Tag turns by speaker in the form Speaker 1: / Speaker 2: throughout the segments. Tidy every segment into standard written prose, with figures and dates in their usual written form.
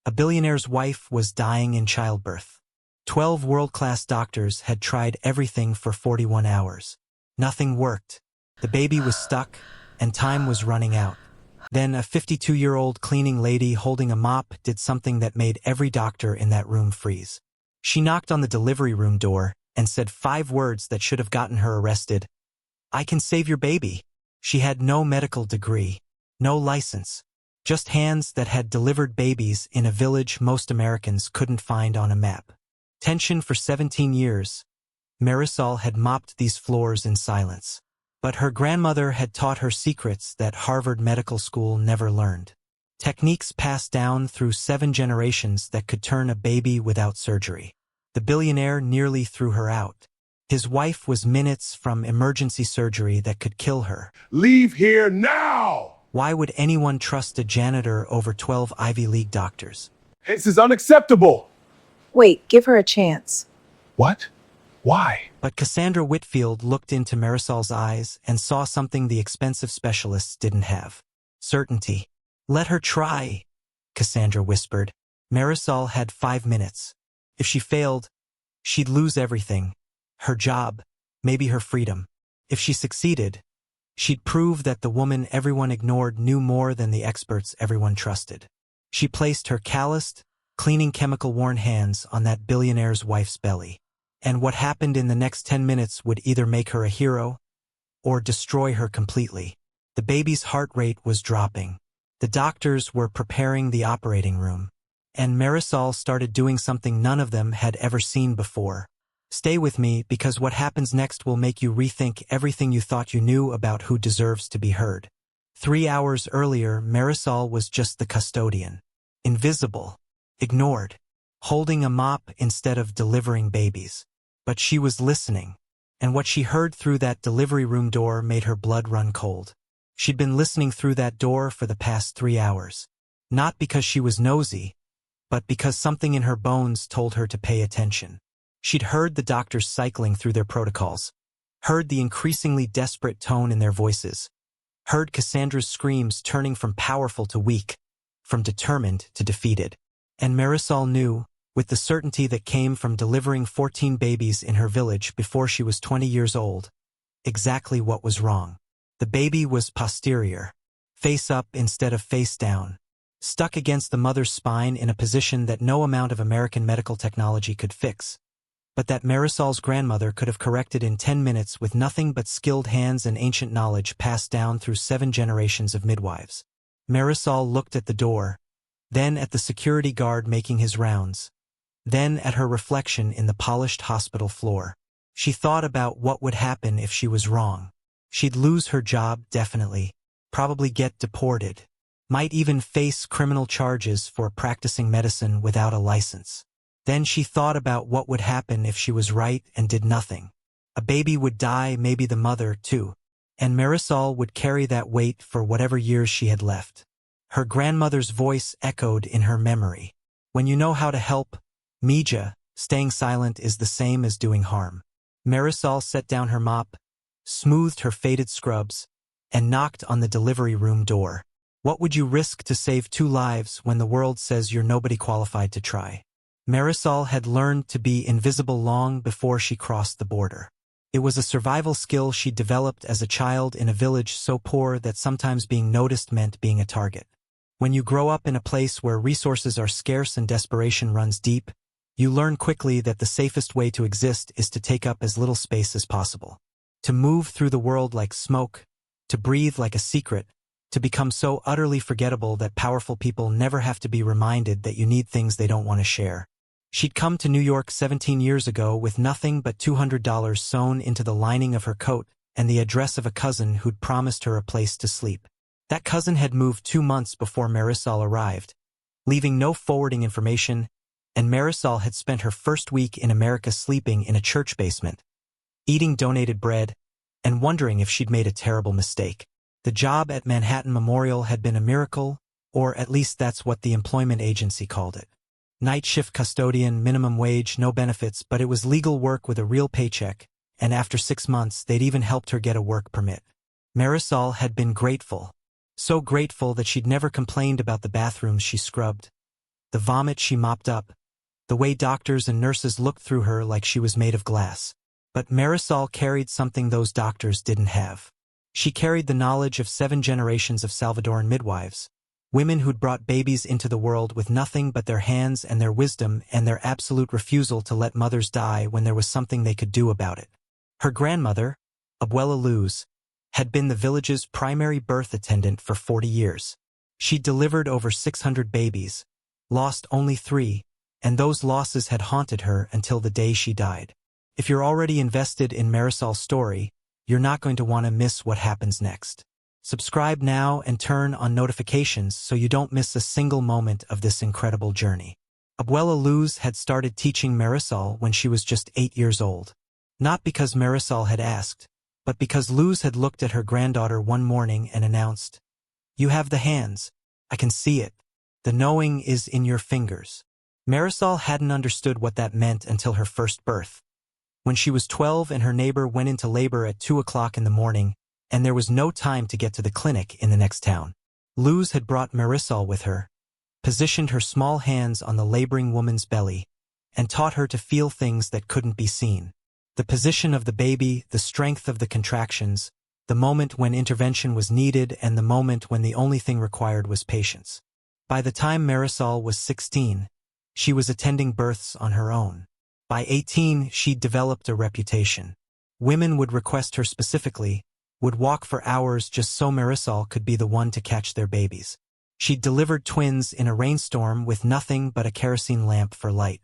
Speaker 1: A billionaire's wife was dying in childbirth. 12 world-class doctors had tried everything for 41 hours. Nothing worked. The baby was stuck, and time was running out. Then a 52-year-old cleaning lady holding a mop did something that made every doctor in that room freeze. She knocked on the delivery room door and said 5 words that should have gotten her arrested. "I can save your baby." She had no medical degree, no license, just hands that had delivered babies in a village most Americans couldn't find on a map. Tension for 17 years. Marisol had mopped these floors in silence. But her grandmother had taught her secrets that Harvard Medical School never learned. Techniques passed down through 7 generations that could turn a baby without surgery. The billionaire nearly threw her out. His wife was minutes from emergency surgery that could kill her.
Speaker 2: Leave here now!
Speaker 1: Why would anyone trust a janitor over 12 Ivy League doctors?
Speaker 2: This is unacceptable!
Speaker 3: Wait, give her a chance.
Speaker 2: What? Why?
Speaker 1: But Cassandra Whitfield looked into Marisol's eyes and saw something the expensive specialists didn't have. Certainty. "Let her try," Cassandra whispered. Marisol had 5 minutes. If she failed, she'd lose everything. Her job, maybe her freedom. If she succeeded, she'd prove that the woman everyone ignored knew more than the experts everyone trusted. She placed her calloused, cleaning chemical-worn hands on that billionaire's wife's belly. And what happened in the next 10 minutes would either make her a hero or destroy her completely. The baby's heart rate was dropping. The doctors were preparing the operating room. And Marisol started doing something none of them had ever seen before. Stay with me, because what happens next will make you rethink everything you thought you knew about who deserves to be heard. 3 hours earlier, Marisol was just the custodian. Invisible. Ignored. Holding a mop instead of delivering babies. But she was listening. And what she heard through that delivery room door made her blood run cold. She'd been listening through that door for the past 3 hours. Not because she was nosy, but because something in her bones told her to pay attention. She'd heard the doctors cycling through their protocols, heard the increasingly desperate tone in their voices, heard Cassandra's screams turning from powerful to weak, from determined to defeated. And Marisol knew, with the certainty that came from delivering 14 babies in her village before she was 20 years old, exactly what was wrong. The baby was posterior, face up instead of face down, stuck against the mother's spine in a position that no amount of American medical technology could fix, but that Marisol's grandmother could have corrected in 10 minutes with nothing but skilled hands and ancient knowledge passed down through 7 generations of midwives. Marisol looked at the door, then at the security guard making his rounds, then at her reflection in the polished hospital floor. She thought about what would happen if she was wrong. She'd lose her job, definitely, probably get deported, might even face criminal charges for practicing medicine without a license. Then she thought about what would happen if she was right and did nothing. A baby would die, maybe the mother, too, and Marisol would carry that weight for whatever years she had left. Her grandmother's voice echoed in her memory. "When you know how to help, Mija, staying silent is the same as doing harm." Marisol set down her mop, smoothed her faded scrubs, and knocked on the delivery room door. What would you risk to save 2 lives when the world says you're nobody qualified to try? Marisol had learned to be invisible long before she crossed the border. It was a survival skill she developed as a child in a village so poor that sometimes being noticed meant being a target. When you grow up in a place where resources are scarce and desperation runs deep, you learn quickly that the safest way to exist is to take up as little space as possible. To move through the world like smoke, to breathe like a secret, to become so utterly forgettable that powerful people never have to be reminded that you need things they don't want to share. She'd come to New York 17 years ago with nothing but $200 sewn into the lining of her coat and the address of a cousin who'd promised her a place to sleep. That cousin had moved 2 months before Marisol arrived, leaving no forwarding information, and Marisol had spent her first week in America sleeping in a church basement, eating donated bread, and wondering if she'd made a terrible mistake. The job at Manhattan Memorial had been a miracle, or at least that's what the employment agency called it. Night shift custodian, minimum wage, no benefits, but it was legal work with a real paycheck, and after 6 months they'd even helped her get a work permit. Marisol had been grateful, so grateful that she'd never complained about the bathrooms she scrubbed, the vomit she mopped up, the way doctors and nurses looked through her like she was made of glass. But Marisol carried something those doctors didn't have. She carried the knowledge of 7 generations of Salvadoran midwives, women who'd brought babies into the world with nothing but their hands and their wisdom and their absolute refusal to let mothers die when there was something they could do about it. Her grandmother, Abuela Luz, had been the village's primary birth attendant for 40 years. She'd delivered over 600 babies, lost only 3, and those losses had haunted her until the day she died. If you're already invested in Marisol's story, you're not going to want to miss what happens next. Subscribe now and turn on notifications so you don't miss a single moment of this incredible journey. Abuela Luz had started teaching Marisol when she was just 8 years old. Not because Marisol had asked, but because Luz had looked at her granddaughter one morning and announced, "You have the hands. I can see it. The knowing is in your fingers." Marisol hadn't understood what that meant until her first birth. When she was 12 and her neighbor went into labor at 2 o'clock in the morning, and there was no time to get to the clinic in the next town. Luz had brought Marisol with her, positioned her small hands on the laboring woman's belly, and taught her to feel things that couldn't be seen. The position of the baby, the strength of the contractions, the moment when intervention was needed, and the moment when the only thing required was patience. By the time Marisol was 16, she was attending births on her own. By 18, she'd developed a reputation. Women would request her specifically, would walk for hours just so Marisol could be the one to catch their babies. She'd delivered twins in a rainstorm with nothing but a kerosene lamp for light.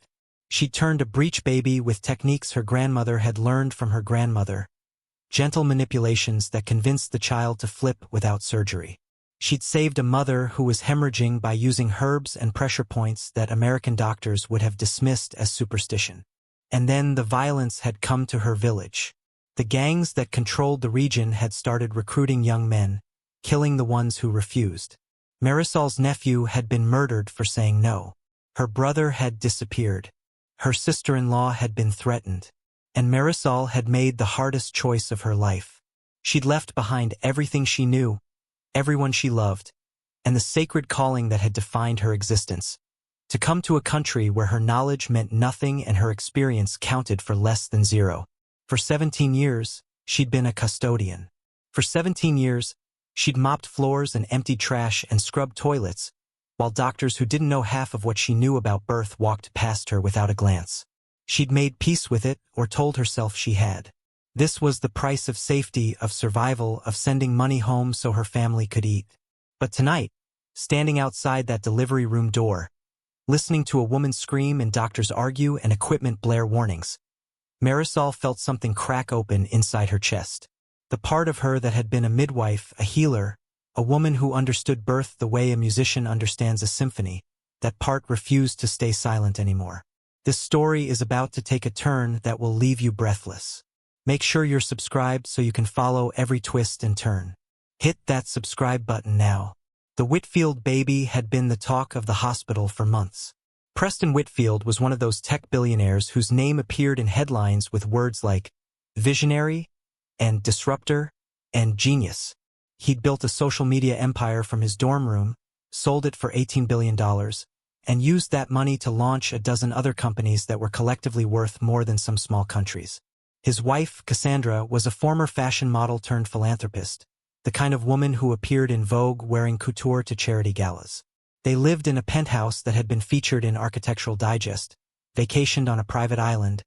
Speaker 1: She'd turned a breech baby with techniques her grandmother had learned from her grandmother, gentle manipulations that convinced the child to flip without surgery. She'd saved a mother who was hemorrhaging by using herbs and pressure points that American doctors would have dismissed as superstition. And then the violence had come to her village. The gangs that controlled the region had started recruiting young men, killing the ones who refused. Marisol's nephew had been murdered for saying no. Her brother had disappeared. Her sister-in-law had been threatened. And Marisol had made the hardest choice of her life. She'd left behind everything she knew, everyone she loved, and the sacred calling that had defined her existence, to come to a country where her knowledge meant nothing and her experience counted for less than zero. For 17 years, she'd been a custodian. For 17 years, she'd mopped floors and emptied trash and scrubbed toilets, while doctors who didn't know half of what she knew about birth walked past her without a glance. She'd made peace with it, or told herself she had. This was the price of safety, of survival, of sending money home so her family could eat. But tonight, standing outside that delivery room door, listening to a woman scream and doctors argue and equipment blare warnings, Marisol felt something crack open inside her chest. The part of her that had been a midwife, a healer, a woman who understood birth the way a musician understands a symphony, that part refused to stay silent anymore. This story is about to take a turn that will leave you breathless. Make sure you're subscribed so you can follow every twist and turn. Hit that subscribe button now. The Whitfield baby had been the talk of the hospital for months. Preston Whitfield was one of those tech billionaires whose name appeared in headlines with words like visionary and disruptor and genius. He'd built a social media empire from his dorm room, sold it for $18 billion, and used that money to launch a dozen other companies that were collectively worth more than some small countries. His wife, Cassandra, was a former fashion model turned philanthropist, the kind of woman who appeared in Vogue wearing couture to charity galas. They lived in a penthouse that had been featured in Architectural Digest, vacationed on a private island,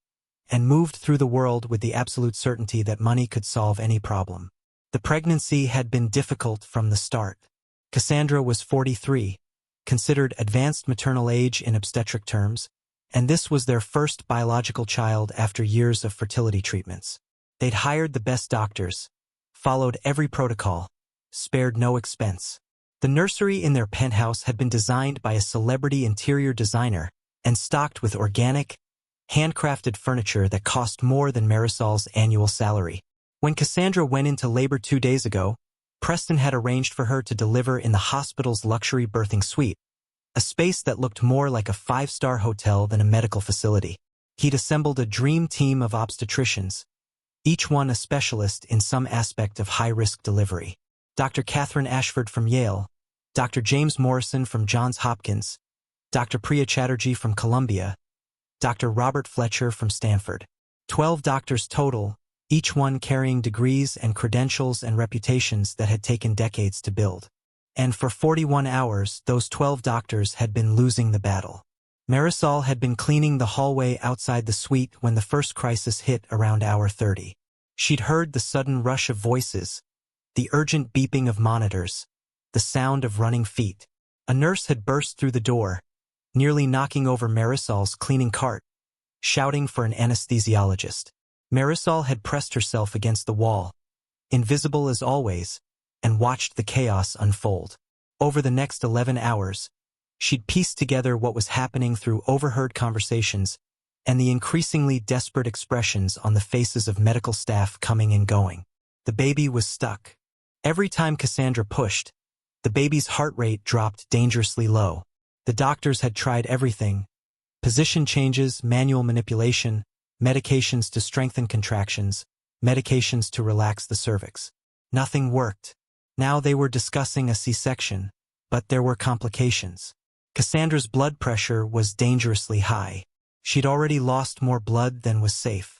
Speaker 1: and moved through the world with the absolute certainty that money could solve any problem. The pregnancy had been difficult from the start. Cassandra was 43, considered advanced maternal age in obstetric terms, and this was their first biological child after years of fertility treatments. They'd hired the best doctors, followed every protocol, spared no expense. The nursery in their penthouse had been designed by a celebrity interior designer and stocked with organic, handcrafted furniture that cost more than Marisol's annual salary. When Cassandra went into labor 2 days ago, Preston had arranged for her to deliver in the hospital's luxury birthing suite, a space that looked more like a 5-star hotel than a medical facility. He'd assembled a dream team of obstetricians, each one a specialist in some aspect of high-risk delivery. Dr. Catherine Ashford from Yale, Dr. James Morrison from Johns Hopkins, Dr. Priya Chatterjee from Columbia, Dr. Robert Fletcher from Stanford. 12 doctors total, each one carrying degrees and credentials and reputations that had taken decades to build. And for 41 hours, those 12 doctors had been losing the battle. Marisol had been cleaning the hallway outside the suite when the first crisis hit around hour 30. She'd heard the sudden rush of voices, the urgent beeping of monitors, the sound of running feet. A nurse had burst through the door, nearly knocking over Marisol's cleaning cart, shouting for an anesthesiologist. Marisol had pressed herself against the wall, invisible as always, and watched the chaos unfold. Over the next 11 hours, she'd pieced together what was happening through overheard conversations and the increasingly desperate expressions on the faces of medical staff coming and going. The baby was stuck. Every time Cassandra pushed, the baby's heart rate dropped dangerously low. The doctors had tried everything: position changes, manual manipulation, medications to strengthen contractions, medications to relax the cervix. Nothing worked. Now they were discussing a C-section, but there were complications. Cassandra's blood pressure was dangerously high. She'd already lost more blood than was safe.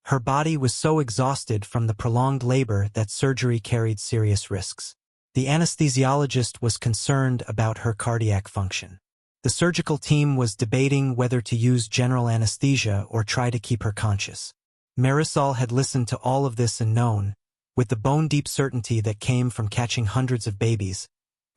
Speaker 1: Her body was so exhausted from the prolonged labor that surgery carried serious risks. The anesthesiologist was concerned about her cardiac function. The surgical team was debating whether to use general anesthesia or try to keep her conscious. Marisol had listened to all of this and known, with the bone-deep certainty that came from catching hundreds of babies,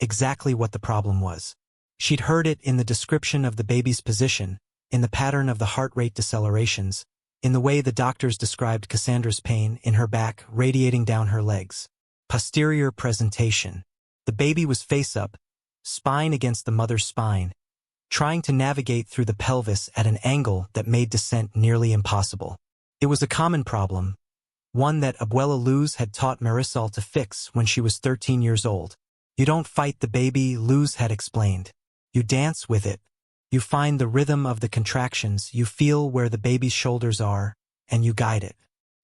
Speaker 1: exactly what the problem was. She'd heard it in the description of the baby's position, in the pattern of the heart rate decelerations, in the way the doctors described Cassandra's pain in her back radiating down her legs. Posterior presentation. The baby was face up, spine against the mother's spine, trying to navigate through the pelvis at an angle that made descent nearly impossible. It was a common problem, one that Abuela Luz had taught Marisol to fix when she was 13 years old. You don't fight the baby, Luz had explained. You dance with it. You find the rhythm of the contractions, you feel where the baby's shoulders are, and you guide it.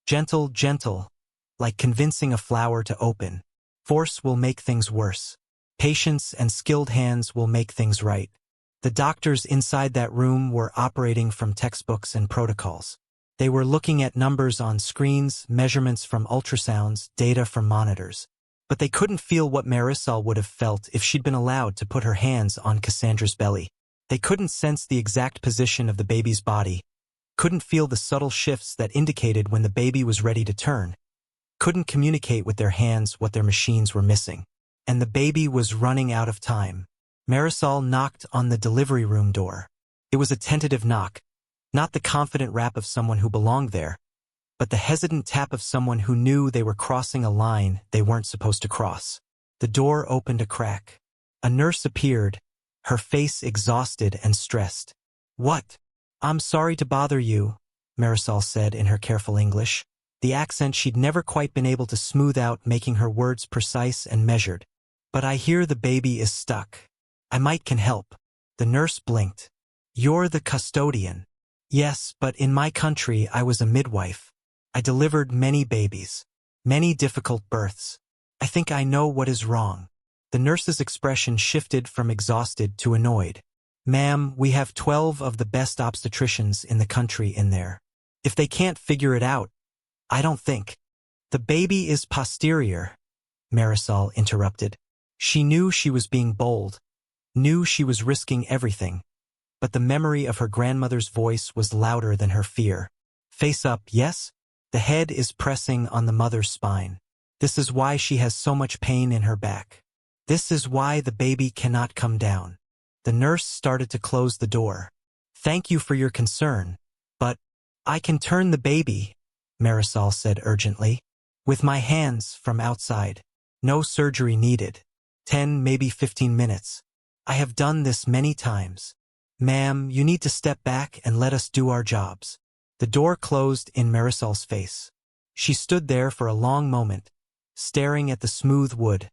Speaker 1: Gentle, gentle, like convincing a flower to open. Force will make things worse. Patience and skilled hands will make things right. The doctors inside that room were operating from textbooks and protocols. They were looking at numbers on screens, measurements from ultrasounds, data from monitors. But they couldn't feel what Marisol would have felt if she'd been allowed to put her hands on Cassandra's belly. They couldn't sense the exact position of the baby's body, couldn't feel the subtle shifts that indicated when the baby was ready to turn, couldn't communicate with their hands what their machines were missing. And the baby was running out of time. Marisol knocked on the delivery room door. It was a tentative knock, not the confident rap of someone who belonged there, but the hesitant tap of someone who knew they were crossing a line they weren't supposed to cross. The door opened a crack. A nurse appeared, her face exhausted and stressed. "What? I'm sorry to bother you," Marisol said in her careful English, the accent she'd never quite been able to smooth out, making her words precise and measured. "But I hear the baby is stuck. I might can help." The nurse blinked. "You're the custodian." "Yes, but in my country I was a midwife. I delivered many babies, many difficult births. I think I know what is wrong." The nurse's expression shifted from exhausted to annoyed. "Ma'am, we have 12 of the best obstetricians in the country in there. If they can't figure it out, I don't think." "The baby is posterior," Marisol interrupted. She knew she was being bold, knew she was risking everything, but the memory of her grandmother's voice was louder than her fear. "Face up, yes? The head is pressing on the mother's spine. This is why she has so much pain in her back. This is why the baby cannot come down." The nurse started to close the door. "Thank you for your concern, but I can turn the baby," Marisol said urgently. "With my hands from outside. No surgery needed. 10, maybe 15 minutes. I have done this many times. Ma'am, you need to step back and let us do our jobs." The door closed in Marisol's face. She stood there for a long moment, staring at the smooth wood,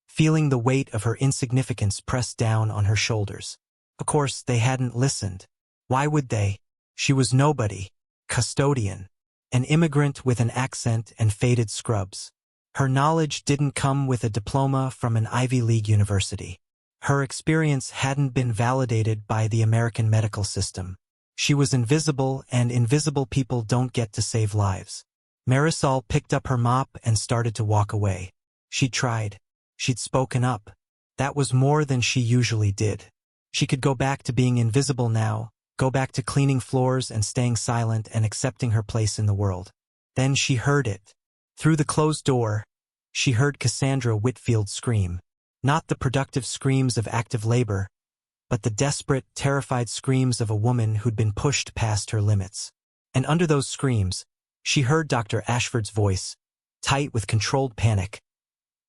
Speaker 1: feeling the weight of her insignificance press down on her shoulders. Of course, they hadn't listened. Why would they? She was nobody. Custodian. An immigrant with an accent and faded scrubs. Her knowledge didn't come with a diploma from an Ivy League university. Her experience hadn't been validated by the American medical system. She was invisible, and invisible people don't get to save lives. Marisol picked up her mop and started to walk away. She'd tried. She'd spoken up. That was more than she usually did. She could go back to being invisible now, go back to cleaning floors and staying silent and accepting her place in the world. Then she heard it. Through the closed door, she heard Cassandra Whitfield scream. Not the productive screams of active labor, but the desperate, terrified screams of a woman who'd been pushed past her limits. And under those screams, she heard Dr. Ashford's voice, tight with controlled panic.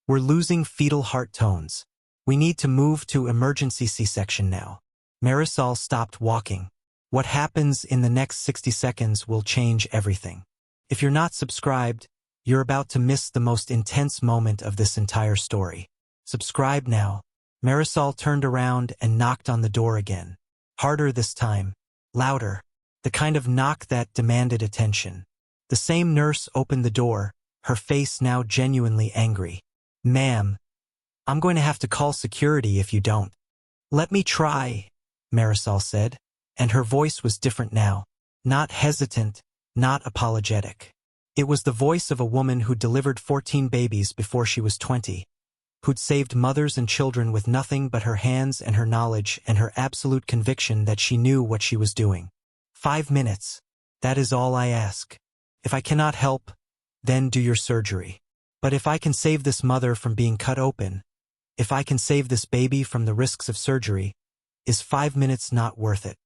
Speaker 1: "We're losing fetal heart tones. We need to move to emergency C-section now." Marisol stopped walking. What happens in the next 60 seconds will change everything. If you're not subscribed, you're about to miss the most intense moment of this entire story. Subscribe now. Marisol turned around and knocked on the door again. Harder this time. Louder. The kind of knock that demanded attention. The same nurse opened the door, her face now genuinely angry. "Ma'am, I'm going to have to call security if you don't." "Let me try," Marisol said, and her voice was different now. Not hesitant, not apologetic. It was the voice of a woman who delivered 14 babies before she was 20. Who'd saved mothers and children with nothing but her hands and her knowledge and her absolute conviction that she knew what she was doing. 5 minutes. That is all I ask. If I cannot help, then do your surgery. But if I can save this mother from being cut open, if I can save this baby from the risks of surgery, is 5 minutes not worth it?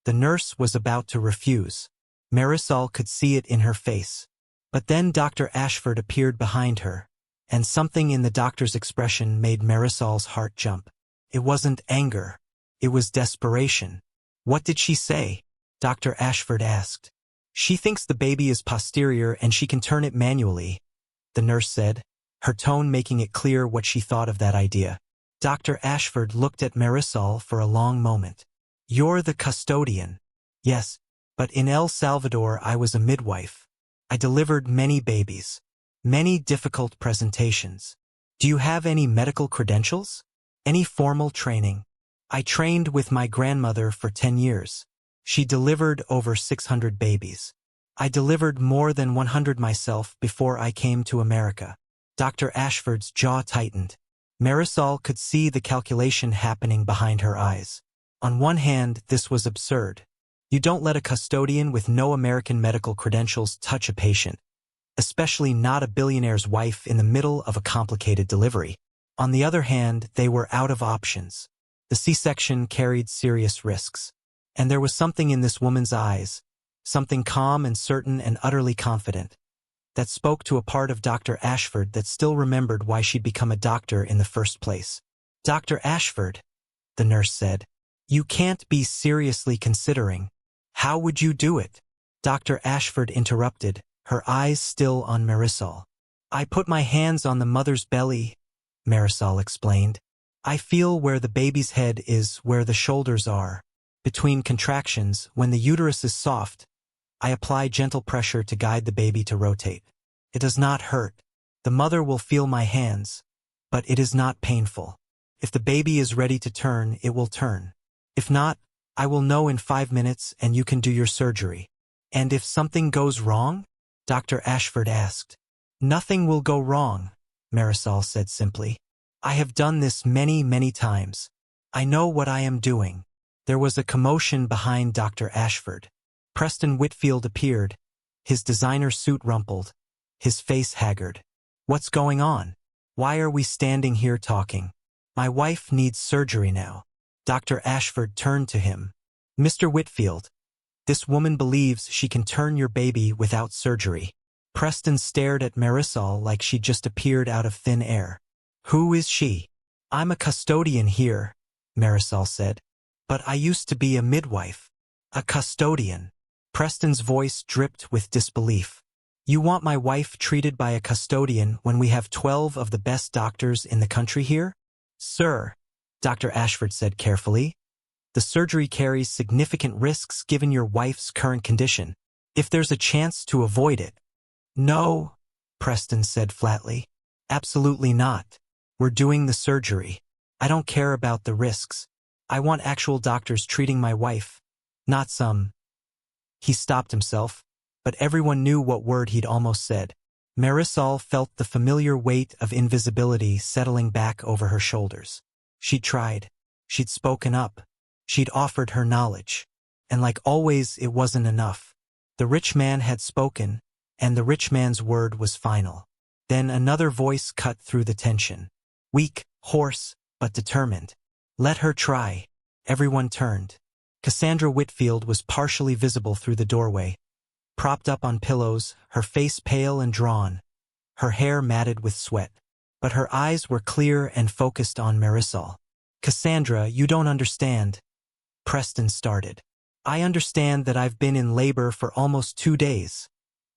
Speaker 1: The nurse was about to refuse. Marisol could see it in her face. But then Dr. Ashford appeared behind her. And something in the doctor's expression made Marisol's heart jump. It wasn't anger. It was desperation. "What did she say?" Dr. Ashford asked. "She thinks the baby is posterior and she can turn it manually," the nurse said, her tone making it clear what she thought of that idea. Dr. Ashford looked at Marisol for a long moment. "You're the custodian." "Yes, but in El Salvador I was a midwife. I delivered many babies. Many difficult presentations. Do you have any medical credentials? Any formal training?" "I trained with my grandmother for 10 years. She delivered over 600 babies. I delivered more than 100 myself before I came to America." Dr. Ashford's jaw tightened. Marisol could see the calculation happening behind her eyes. On one hand, this was absurd. You don't let a custodian with no American medical credentials touch a patient, especially not a billionaire's wife in the middle of a complicated delivery. On the other hand, they were out of options. The C-section carried serious risks. And there was something in this woman's eyes, something calm and certain and utterly confident, that spoke to a part of Dr. Ashford that still remembered why she'd become a doctor in the first place. "Dr. Ashford," the nurse said, "you can't be seriously considering. How would you do it?" Dr. Ashford interrupted, her eyes still on Marisol. "I put my hands on the mother's belly," Marisol explained. "I feel where the baby's head is, where the shoulders are. Between contractions, when the uterus is soft, I apply gentle pressure to guide the baby to rotate. It does not hurt. The mother will feel my hands, but it is not painful. If the baby is ready to turn, it will turn. If not, I will know in 5 minutes and you can do your surgery." "And if something goes wrong?" Dr. Ashford asked. "Nothing will go wrong," Marisol said simply. "I have done this many, many times. I know what I am doing." There was a commotion behind Dr. Ashford. Preston Whitfield appeared, his designer suit rumpled, his face haggard. "What's going on? Why are we standing here talking? My wife needs surgery now." Dr. Ashford turned to him. "Mr. Whitfield, this woman believes she can turn your baby without surgery." Preston stared at Marisol like she'd just appeared out of thin air. "Who is she?" "I'm a custodian here," Marisol said. "But I used to be a midwife." "A custodian?" Preston's voice dripped with disbelief. "You want my wife treated by a custodian when we have 12 of the best doctors in the country here?" "Sir," Dr. Ashford said carefully, "the surgery carries significant risks given your wife's current condition. If there's a chance to avoid it." "No," Preston said flatly. "Absolutely not. We're doing the surgery." I don't care about the risks. I want actual doctors treating my wife, not some. He stopped himself, but everyone knew what word he'd almost said. Marisol felt the familiar weight of invisibility settling back over her shoulders. She'd tried. She'd spoken up. She'd offered her knowledge. And like always, it wasn't enough. The rich man had spoken, and the rich man's word was final. Then another voice cut through the tension. Weak, hoarse, but determined. Let her try. Everyone turned. Cassandra Whitfield was partially visible through the doorway, propped up on pillows, her face pale and drawn, her hair matted with sweat. But her eyes were clear and focused on Marisol. Cassandra, you don't understand. Preston started. I understand that I've been in labor for almost 2 days.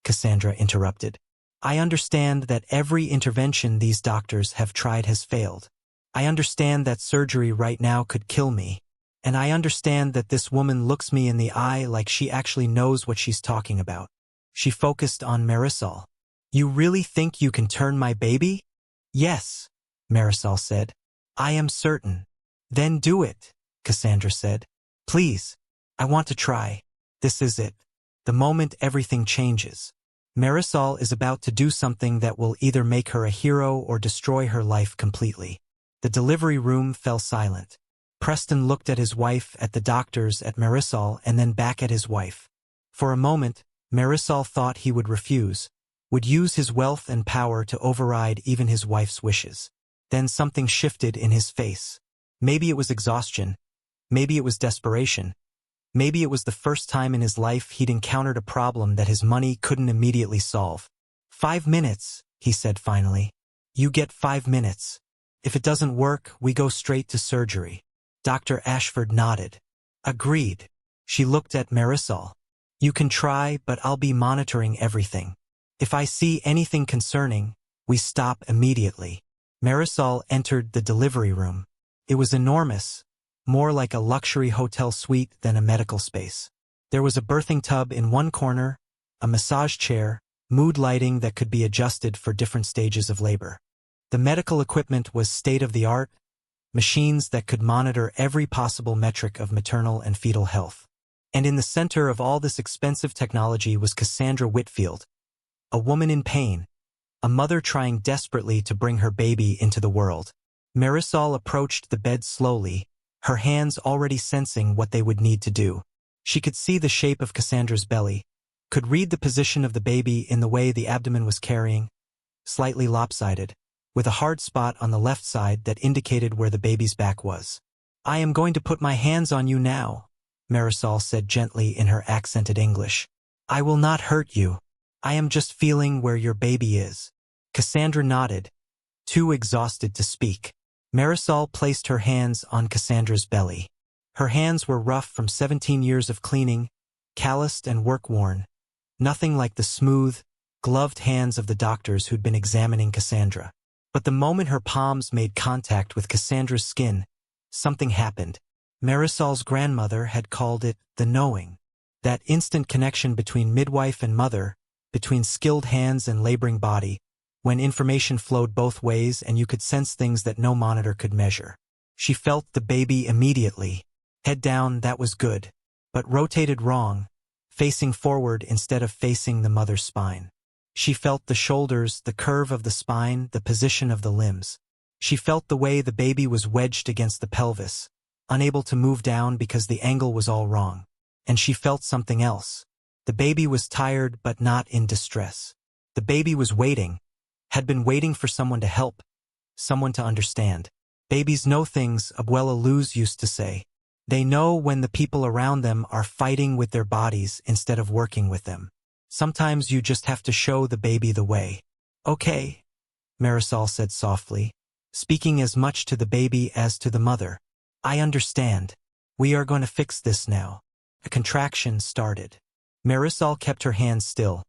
Speaker 1: Cassandra interrupted. I understand that every intervention these doctors have tried has failed. I understand that surgery right now could kill me. And I understand that this woman looks me in the eye like she actually knows what she's talking about. She focused on Marisol. You really think you can turn my baby? Yes, Marisol said. I am certain. Then do it, Cassandra said. Please. I want to try. This is it. The moment everything changes. Marisol is about to do something that will either make her a hero or destroy her life completely. The delivery room fell silent. Preston looked at his wife, at the doctors, at Marisol, and then back at his wife. For a moment, Marisol thought he would refuse, would use his wealth and power to override even his wife's wishes. Then something shifted in his face. Maybe it was exhaustion. Maybe it was desperation. Maybe it was the first time in his life he'd encountered a problem that his money couldn't immediately solve. 5 minutes, he said finally. You get 5 minutes. If it doesn't work, we go straight to surgery. Dr. Ashford nodded. Agreed. She looked at Marisol. You can try, but I'll be monitoring everything. If I see anything concerning, we stop immediately. Marisol entered the delivery room. It was enormous, more like a luxury hotel suite than a medical space. There was a birthing tub in one corner, a massage chair, mood lighting that could be adjusted for different stages of labor. The medical equipment was state-of-the-art, machines that could monitor every possible metric of maternal and fetal health. And in the center of all this expensive technology was Cassandra Whitfield, a woman in pain, a mother trying desperately to bring her baby into the world. Marisol approached the bed slowly, her hands already sensing what they would need to do. She could see the shape of Cassandra's belly, could read the position of the baby in the way the abdomen was carrying, slightly lopsided, with a hard spot on the left side that indicated where the baby's back was. I am going to put my hands on you now, Marisol said gently in her accented English. I will not hurt you. I am just feeling where your baby is. Cassandra nodded, too exhausted to speak. Marisol placed her hands on Cassandra's belly. Her hands were rough from 17 years of cleaning, calloused and work-worn, nothing like the smooth, gloved hands of the doctors who'd been examining Cassandra. But the moment her palms made contact with Cassandra's skin, something happened. Marisol's grandmother had called it the knowing. That instant connection between midwife and mother, between skilled hands and laboring body, when information flowed both ways and you could sense things that no monitor could measure. She felt the baby immediately. Head down, that was good. But rotated wrong, facing forward instead of facing the mother's spine. She felt the shoulders, the curve of the spine, the position of the limbs. She felt the way the baby was wedged against the pelvis, unable to move down because the angle was all wrong. And she felt something else. The baby was tired but not in distress. The baby was waiting, had been waiting for someone to help, someone to understand. Babies know things, Abuela Luz used to say. They know when the people around them are fighting with their bodies instead of working with them. Sometimes you just have to show the baby the way. Okay, Marisol said softly, speaking as much to the baby as to the mother. I understand. We are going to fix this now. A contraction started. Marisol kept her hands still,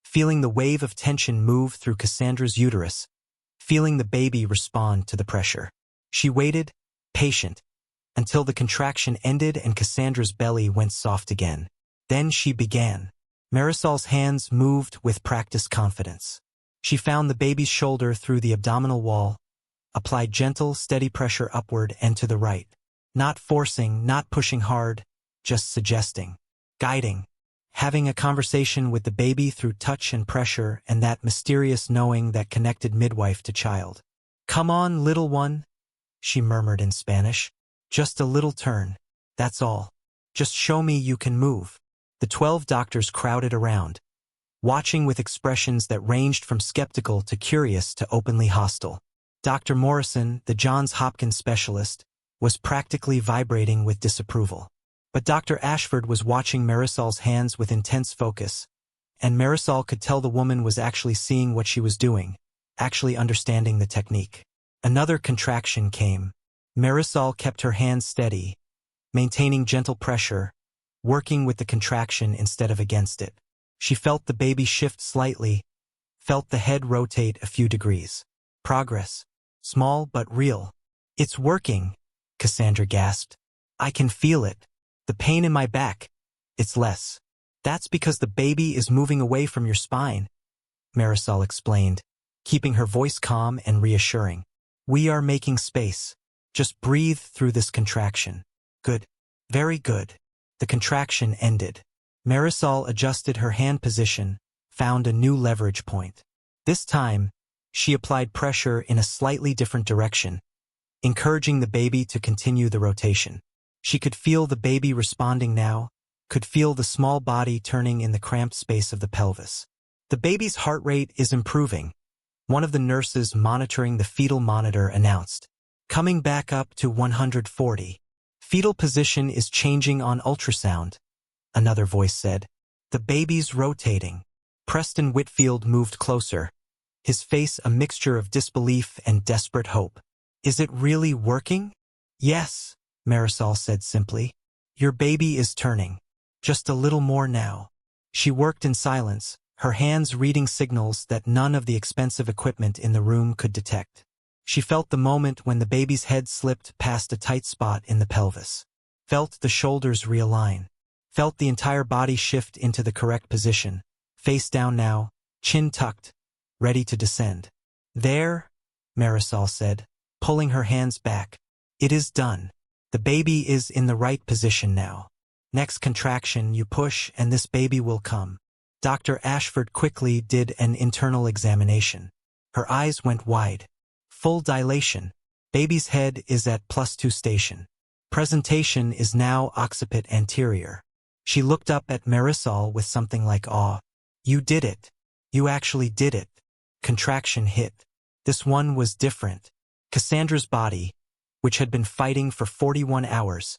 Speaker 1: feeling the wave of tension move through Cassandra's uterus, feeling the baby respond to the pressure. She waited, patient, until the contraction ended and Cassandra's belly went soft again. Then she began. Marisol's hands moved with practiced confidence. She found the baby's shoulder through the abdominal wall, Apply gentle, steady pressure upward and to the right. Not forcing, not pushing hard, just suggesting. Guiding. Having a conversation with the baby through touch and pressure and that mysterious knowing that connected midwife to child. "Come on, little one," she murmured in Spanish. "Just a little turn. That's all. Just show me you can move." The 12 doctors crowded around, watching with expressions that ranged from skeptical to curious to openly hostile. Dr. Morrison, the Johns Hopkins specialist, was practically vibrating with disapproval. But Dr. Ashford was watching Marisol's hands with intense focus, and Marisol could tell the woman was actually seeing what she was doing, actually understanding the technique. Another contraction came. Marisol kept her hands steady, maintaining gentle pressure, working with the contraction instead of against it. She felt the baby shift slightly, felt the head rotate a few degrees. Progress. Small but real. "It's working," Cassandra gasped. "I can feel it. The pain in my back. It's less." "That's because the baby is moving away from your spine," Marisol explained, keeping her voice calm and reassuring. "We are making space. Just breathe through this contraction." "Good. Very good." The contraction ended. Marisol adjusted her hand position, found a new leverage point. This time, she applied pressure in a slightly different direction, encouraging the baby to continue the rotation. She could feel the baby responding now, could feel the small body turning in the cramped space of the pelvis. "The baby's heart rate is improving," one of the nurses monitoring the fetal monitor announced. "Coming back up to 140. Fetal position is changing on ultrasound," another voice said. "The baby's rotating." Preston Whitfield moved closer, his face a mixture of disbelief and desperate hope. "Is it really working?" "Yes," Marisol said simply. "Your baby is turning. Just a little more now." She worked in silence, her hands reading signals that none of the expensive equipment in the room could detect. She felt the moment when the baby's head slipped past a tight spot in the pelvis. Felt the shoulders realign. Felt the entire body shift into the correct position. Face down now, chin tucked, ready to descend. "There," Marisol said, pulling her hands back. "It is done. The baby is in the right position now. Next contraction, you push and this baby will come." Dr. Ashford quickly did an internal examination. Her eyes went wide. Full dilation. Baby's head is at +2 station. Presentation is now occiput anterior. She looked up at Marisol with something like awe. "You did it. You actually did it." Contraction hit. This one was different. Cassandra's body, which had been fighting for 41 hours,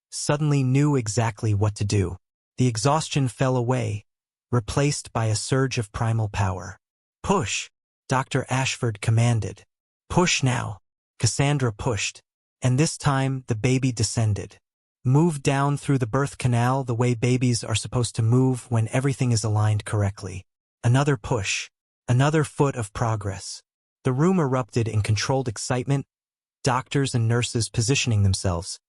Speaker 1: suddenly knew exactly what to do. The exhaustion fell away, replaced by a surge of primal power. "Push," Dr. Ashford commanded. "Push now." Cassandra pushed, and this time the baby descended. Moved down through the birth canal the way babies are supposed to move when everything is aligned correctly. Another push. Another foot of progress. The room erupted in controlled excitement, doctors and nurses positioning themselves,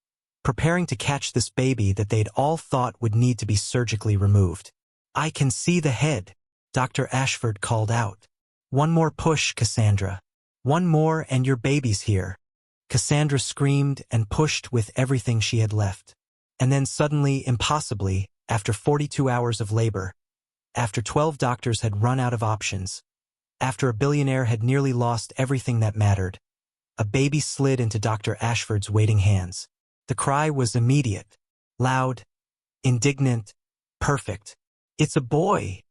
Speaker 1: preparing to catch this baby that they'd all thought would need to be surgically removed. "I can see the head," Dr. Ashford called out. "One more push, Cassandra. One more and your baby's here." Cassandra screamed and pushed with everything she had left. And then suddenly, impossibly, after 42 hours of labor, after 12 doctors had run out of options, after a billionaire had nearly lost everything that mattered, a baby slid into Dr. Ashford's waiting hands. The cry was immediate, loud, indignant, perfect. "It's a boy,"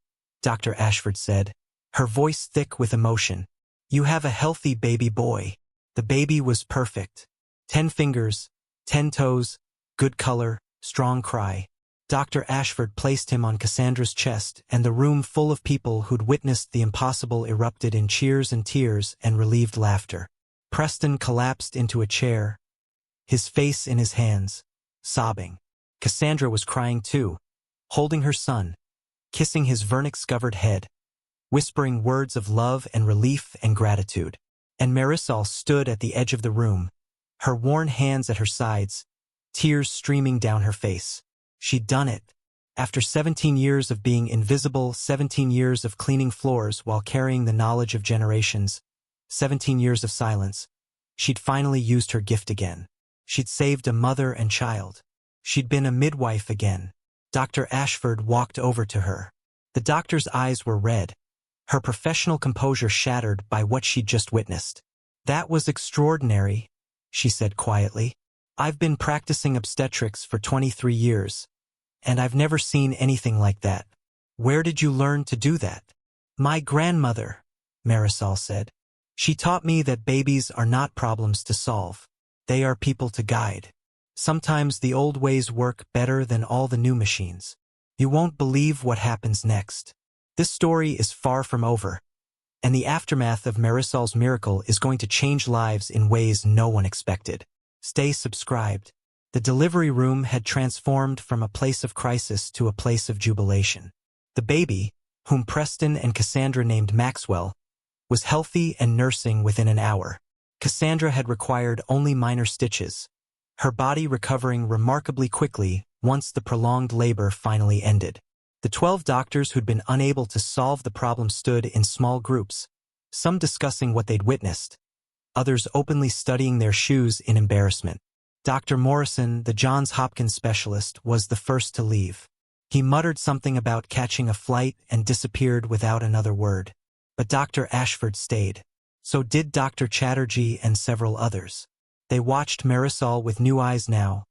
Speaker 1: Dr. Ashford said, her voice thick with emotion. "You have a healthy baby boy." The baby was perfect. 10 fingers, 10 toes, good color, strong cry. Dr. Ashford placed him on Cassandra's chest, and the room full of people who'd witnessed the impossible erupted in cheers and tears and relieved laughter. Preston collapsed into a chair, his face in his hands, sobbing. Cassandra was crying too, holding her son, kissing his vernix-covered head, whispering words of love and relief and gratitude. And Marisol stood at the edge of the room, her worn hands at her sides, tears streaming down her face. She'd done it. After 17 years of being invisible, 17 years of cleaning floors while carrying the knowledge of generations, 17 years of silence, She'd finally used her gift again. She'd saved a mother and child. She'd been a midwife again. Dr. Ashford walked over to her. The doctor's eyes were red, her professional composure shattered by what she'd just witnessed. "That was extraordinary," she said quietly. "I've been practicing obstetrics for 23 years, and I've never seen anything like that. Where did you learn to do that?" "My grandmother," Marisol said. "She taught me that babies are not problems to solve. They are people to guide. Sometimes the old ways work better than all the new machines. You won't believe what happens next." This story is far from over, and the aftermath of Marisol's miracle is going to change lives in ways no one expected. Stay subscribed. The delivery room had transformed from a place of crisis to a place of jubilation. The baby, whom Preston and Cassandra named Maxwell, was healthy and nursing within an hour. Cassandra had required only minor stitches, her body recovering remarkably quickly once the prolonged labor finally ended. The 12 doctors who'd been unable to solve the problem stood in small groups, some discussing what they'd witnessed, others openly studying their shoes in embarrassment. Dr. Morrison, the Johns Hopkins specialist, was the first to leave. He muttered something about catching a flight and disappeared without another word. But Dr. Ashford stayed. So did Dr. Chatterjee and several others. They watched Marisol with new eyes now,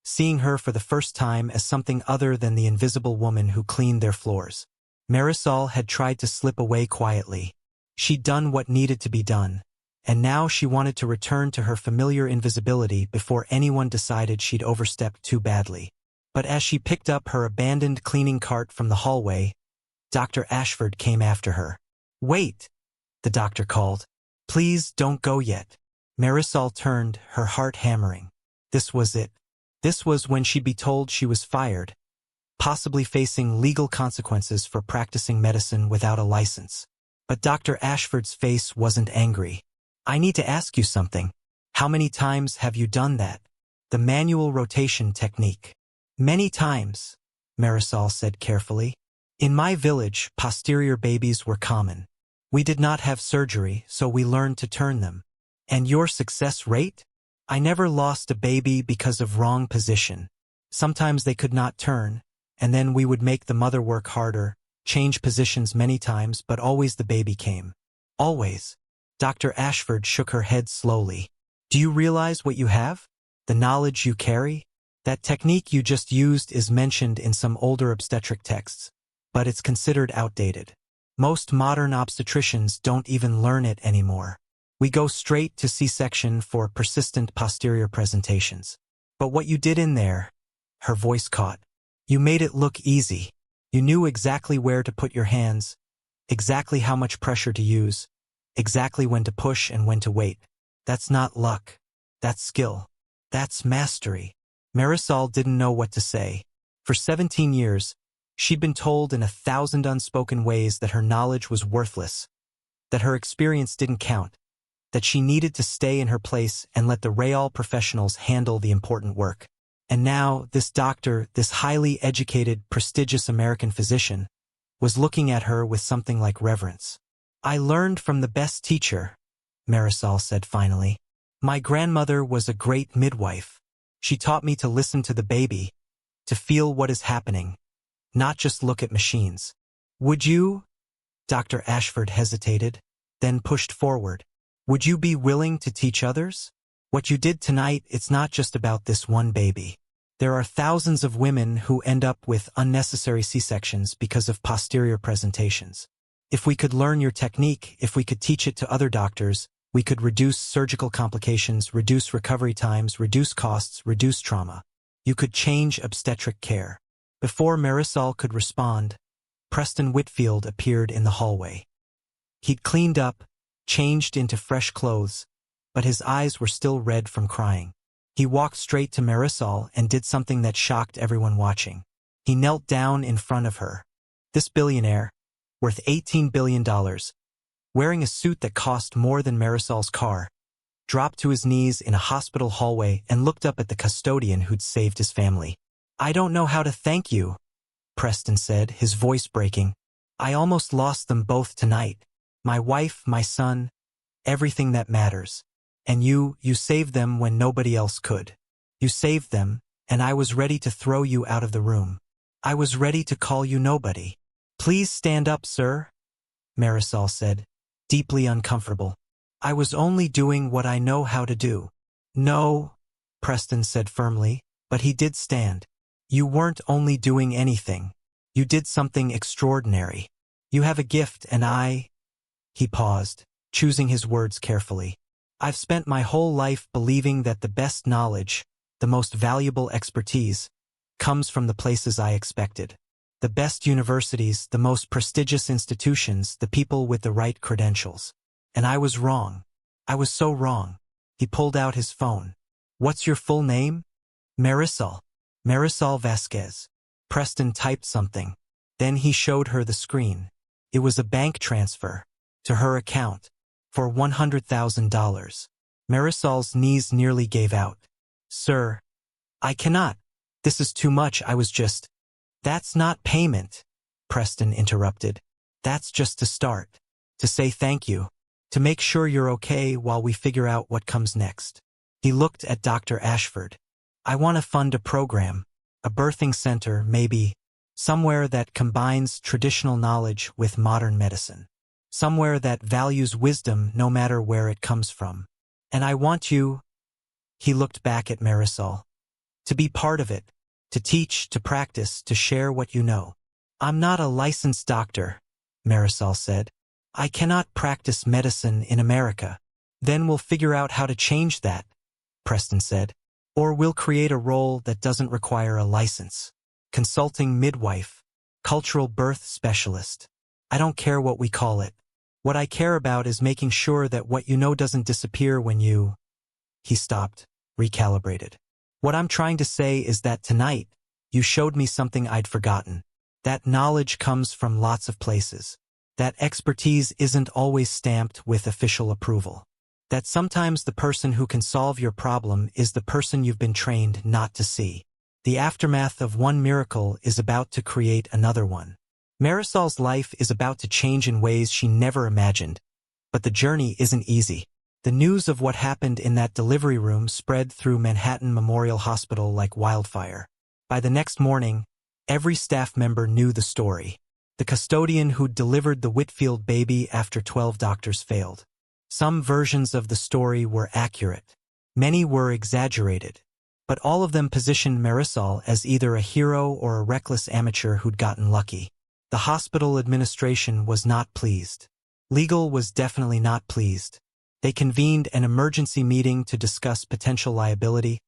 Speaker 1: seeing her for the first time as something other than the invisible woman who cleaned their floors. Marisol had tried to slip away quietly. She'd done what needed to be done, and now she wanted to return to her familiar invisibility before anyone decided she'd overstepped too badly. But as she picked up her abandoned cleaning cart from the hallway, Dr. Ashford came after her. "Wait," the doctor called. "Please don't go yet." Marisol turned, her heart hammering. This was it. This was when she'd be told she was fired, possibly facing legal consequences for practicing medicine without a license. But Dr. Ashford's face wasn't angry. "I need to ask you something. How many times have you done that? The manual rotation technique." "Many times," Marisol said carefully. "In my village, posterior babies were common. We did not have surgery, so we learned to turn them." "And your success rate?" "I never lost a baby because of wrong position. Sometimes they could not turn, and then we would make the mother work harder, change positions many times, but always the baby came. Always." Dr. Ashford shook her head slowly. "Do you realize what you have? The knowledge you carry? That technique you just used is mentioned in some older obstetric texts, but it's considered outdated. Most modern obstetricians don't even learn it anymore. We go straight to C-section for persistent posterior presentations. But what you did in there," her voice caught, "you made it look easy. You knew exactly where to put your hands, exactly how much pressure to use, exactly when to push and when to wait. That's not luck. That's skill. That's mastery." Marisol didn't know what to say. For 17 years, she'd been told in 1,000 unspoken ways that her knowledge was worthless, that her experience didn't count, that she needed to stay in her place and let the real professionals handle the important work. And now, this doctor, this highly educated, prestigious American physician, was looking at her with something like reverence. "I learned from the best teacher," Marisol said finally. "My grandmother was a great midwife. She taught me to listen to the baby, to feel what is happening, not just look at machines." "Would you?" Dr. Ashford hesitated, then pushed forward. "Would you be willing to teach others? What you did tonight, it's not just about this one baby. There are thousands of women who end up with unnecessary C-sections because of posterior presentations. If we could learn your technique, if we could teach it to other doctors, we could reduce surgical complications, reduce recovery times, reduce costs, reduce trauma. You could change obstetric care." Before Marisol could respond, Preston Whitfield appeared in the hallway. He'd cleaned up, changed into fresh clothes, but his eyes were still red from crying. He walked straight to Marisol and did something that shocked everyone watching. He knelt down in front of her. This billionaire, worth $18 billion, wearing a suit that cost more than Marisol's car, dropped to his knees in a hospital hallway and looked up at the custodian who'd saved his family. "I don't know how to thank you," Preston said, his voice breaking. "I almost lost them both tonight. My wife, my son, everything that matters. And you saved them when nobody else could. You saved them, and I was ready to throw you out of the room. I was ready to call you nobody. Please stand up, sir, Marisol said, deeply uncomfortable. I was only doing what I know how to do. No, Preston said firmly, but he did stand. You weren't only doing anything. You did something extraordinary. You have a gift and He paused, choosing his words carefully. I've spent my whole life believing that the best knowledge, the most valuable expertise, comes from the places I expected. The best universities, the most prestigious institutions, the people with the right credentials. And I was wrong. I was so wrong. He pulled out his phone. What's your full name? Marisol. Marisol Vasquez. Preston typed something. Then he showed her the screen. It was a bank transfer. To her account. For $100,000. Marisol's knees nearly gave out. Sir. I cannot. This is too much. I was just. That's not payment, Preston interrupted. That's just to start. To say thank you. To make sure you're okay while we figure out what comes next. He looked at Dr. Ashford. I want to fund a program. A birthing center, maybe. Somewhere that combines traditional knowledge with modern medicine. Somewhere that values wisdom no matter where it comes from. And I want you. He looked back at Marisol. To be part of it. To teach, to practice, to share what you know. I'm not a licensed doctor, Marisol said. I cannot practice medicine in America. Then we'll figure out how to change that, Preston said. Or we'll create a role that doesn't require a license. Consulting midwife. Cultural birth specialist. I don't care what we call it. What I care about is making sure that what you know doesn't disappear when you... He stopped, recalibrated. What I'm trying to say is that tonight, you showed me something I'd forgotten. That knowledge comes from lots of places. That expertise isn't always stamped with official approval. That sometimes the person who can solve your problem is the person you've been trained not to see. The aftermath of one miracle is about to create another one. Marisol's life is about to change in ways she never imagined. But the journey isn't easy. The news of what happened in that delivery room spread through Manhattan Memorial Hospital like wildfire. By the next morning, every staff member knew the story. The custodian who'd delivered the Whitfield baby after 12 doctors failed. Some versions of the story were accurate. Many were exaggerated. But all of them positioned Marisol as either a hero or a reckless amateur who'd gotten lucky. The hospital administration was not pleased. Legal was definitely not pleased. They convened an emergency meeting to discuss potential liability,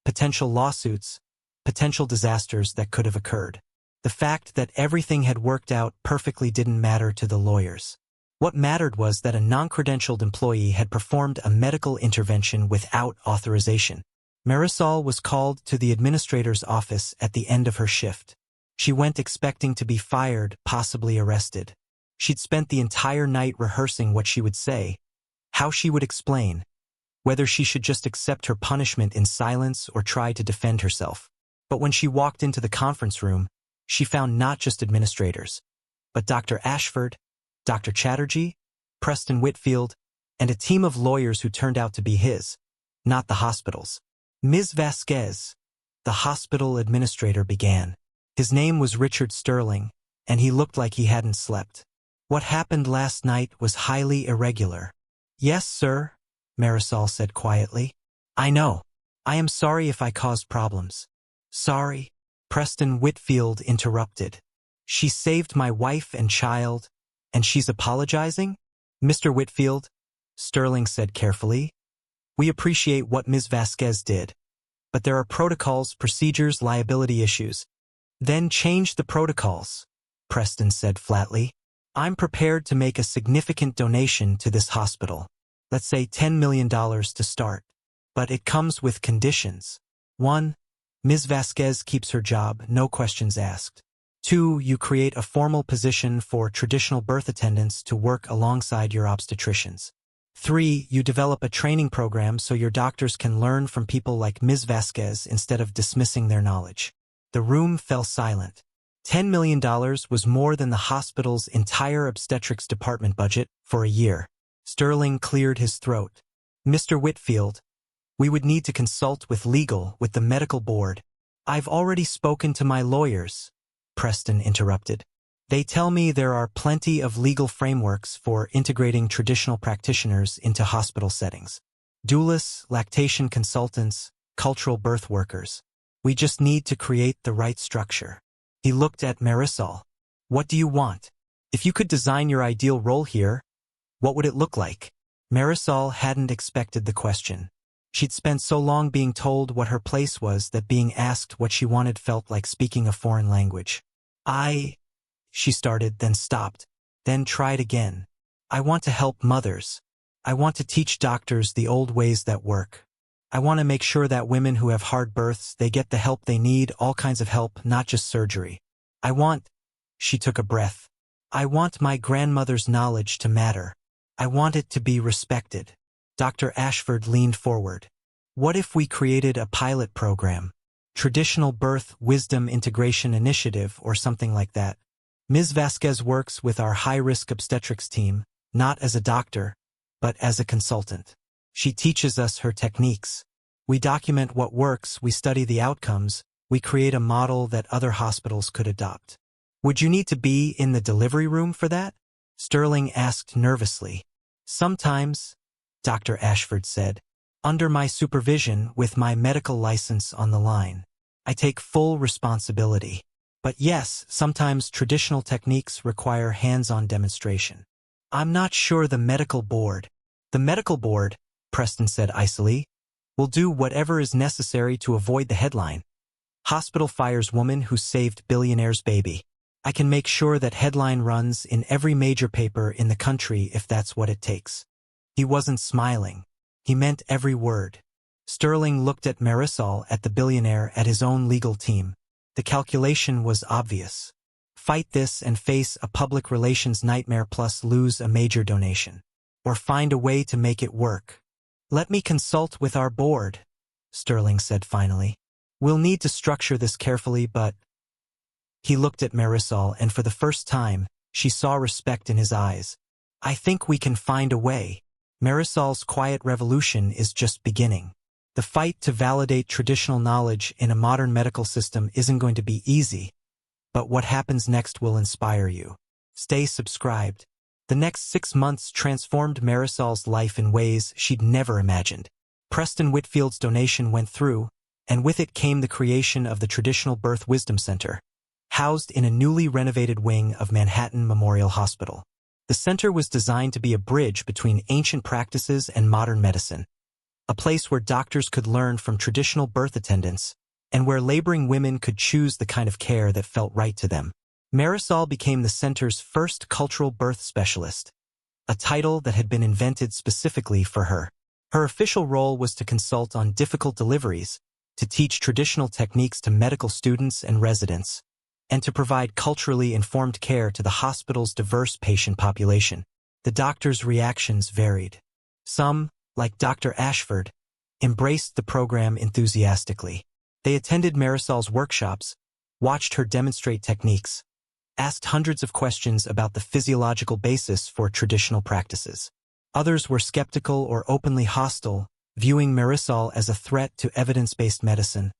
Speaker 1: potential lawsuits, potential disasters that could have occurred. The fact that everything had worked out perfectly didn't matter to the lawyers. What mattered was that a non-credentialed employee had performed a medical intervention without authorization. Marisol was called to the administrator's office at the end of her shift. She went expecting to be fired, possibly arrested. She'd spent the entire night rehearsing what she would say, how she would explain, whether she should just accept her punishment in silence or try to defend herself. But when she walked into the conference room, she found not just administrators, but Dr. Ashford, Dr. Chatterjee, Preston Whitfield, and a team of lawyers who turned out to be his, not the hospital's. Ms. Vasquez, the hospital administrator, began. His name was Richard Sterling, and he looked like he hadn't slept. What happened last night was highly irregular. Yes, sir, Marisol said quietly. I know. I am sorry if I caused problems. Sorry, Preston Whitfield interrupted. She saved my wife and child, and she's apologizing? Mr. Whitfield, Sterling said carefully. We appreciate what Ms. Vasquez did. But there are protocols, procedures, liability issues. Then change the protocols, Preston said flatly. I'm prepared to make a significant donation to this hospital. Let's say $10 million to start. But it comes with conditions. 1. Ms. Vasquez keeps her job, no questions asked. 2. You create a formal position for traditional birth attendants to work alongside your obstetricians. 3. You develop a training program so your doctors can learn from people like Ms. Vasquez instead of dismissing their knowledge. The room fell silent. $10 million was more than the hospital's entire obstetrics department budget for a year. Sterling cleared his throat. Mr. Whitfield, we would need to consult with the medical board. I've already spoken to my lawyers, Preston interrupted. They tell me there are plenty of legal frameworks for integrating traditional practitioners into hospital settings. Doulas, lactation consultants, cultural birth workers. We just need to create the right structure. He looked at Marisol. What do you want? If you could design your ideal role here, what would it look like? Marisol hadn't expected the question. She'd spent so long being told what her place was that being asked what she wanted felt like speaking a foreign language. She started, then stopped, then tried again. I want to help mothers. I want to teach doctors the old ways that work. I want to make sure that women who have hard births, they get the help they need, all kinds of help, not just surgery. She took a breath. I want my grandmother's knowledge to matter. I want it to be respected. Dr. Ashford leaned forward. What if we created a pilot program? Traditional Birth Wisdom Integration Initiative or something like that. Ms. Vasquez works with our high-risk obstetrics team, not as a doctor, but as a consultant. She teaches us her techniques. We document what works, we study the outcomes, we create a model that other hospitals could adopt. Would you need to be in the delivery room for that? Sterling asked nervously. Sometimes, Dr. Ashford said, under my supervision with my medical license on the line. I take full responsibility. But yes, sometimes traditional techniques require hands-on demonstration. I'm not sure the medical board. The medical board, Preston said icily, will do whatever is necessary to avoid the headline. Hospital fires woman who saved billionaire's baby. I can make sure that headline runs in every major paper in the country if that's what it takes. He wasn't smiling. He meant every word. Sterling looked at Marisol, at the billionaire, at his own legal team. The calculation was obvious. Fight this and face a public relations nightmare plus lose a major donation. Or find a way to make it work. Let me consult with our board, Sterling said finally. We'll need to structure this carefully, but... He looked at Marisol, and for the first time, she saw respect in his eyes. I think we can find a way. Marisol's quiet revolution is just beginning. The fight to validate traditional knowledge in a modern medical system isn't going to be easy, but what happens next will inspire you. Stay subscribed. The next 6 months transformed Marisol's life in ways she'd never imagined. Preston Whitfield's donation went through, and with it came the creation of the Traditional Birth Wisdom Center, housed in a newly renovated wing of Manhattan Memorial Hospital. The center was designed to be a bridge between ancient practices and modern medicine, a place where doctors could learn from traditional birth attendants, and where laboring women could choose the kind of care that felt right to them. Marisol became the center's first cultural birth specialist, a title that had been invented specifically for her. Her official role was to consult on difficult deliveries, to teach traditional techniques to medical students and residents, and to provide culturally informed care to the hospital's diverse patient population. The doctors' reactions varied. Some, like Dr. Ashford, embraced the program enthusiastically. They attended Marisol's workshops, watched her demonstrate techniques, asked hundreds of questions about the physiological basis for traditional practices. Others were skeptical or openly hostile, viewing Marisol as a threat to evidence-based medicine,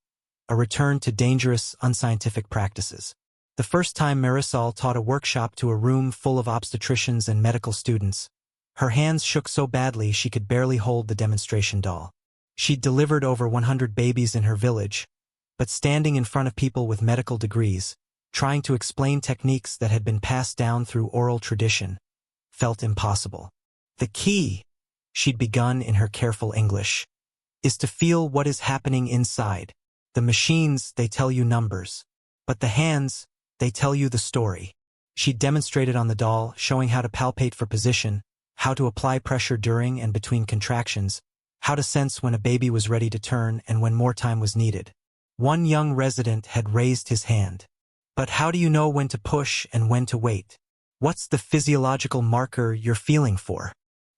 Speaker 1: a return to dangerous, unscientific practices. The first time Marisol taught a workshop to a room full of obstetricians and medical students, her hands shook so badly she could barely hold the demonstration doll. She'd delivered over 100 babies in her village, but standing in front of people with medical degrees, trying to explain techniques that had been passed down through oral tradition, felt impossible. The key, she'd begun in her careful English, is to feel what is happening inside. The machines, they tell you numbers, but the hands, they tell you the story. She demonstrated on the doll, showing how to palpate for position, how to apply pressure during and between contractions, how to sense when a baby was ready to turn and when more time was needed. One young resident had raised his hand. But how do you know when to push and when to wait? What's the physiological marker you're feeling for?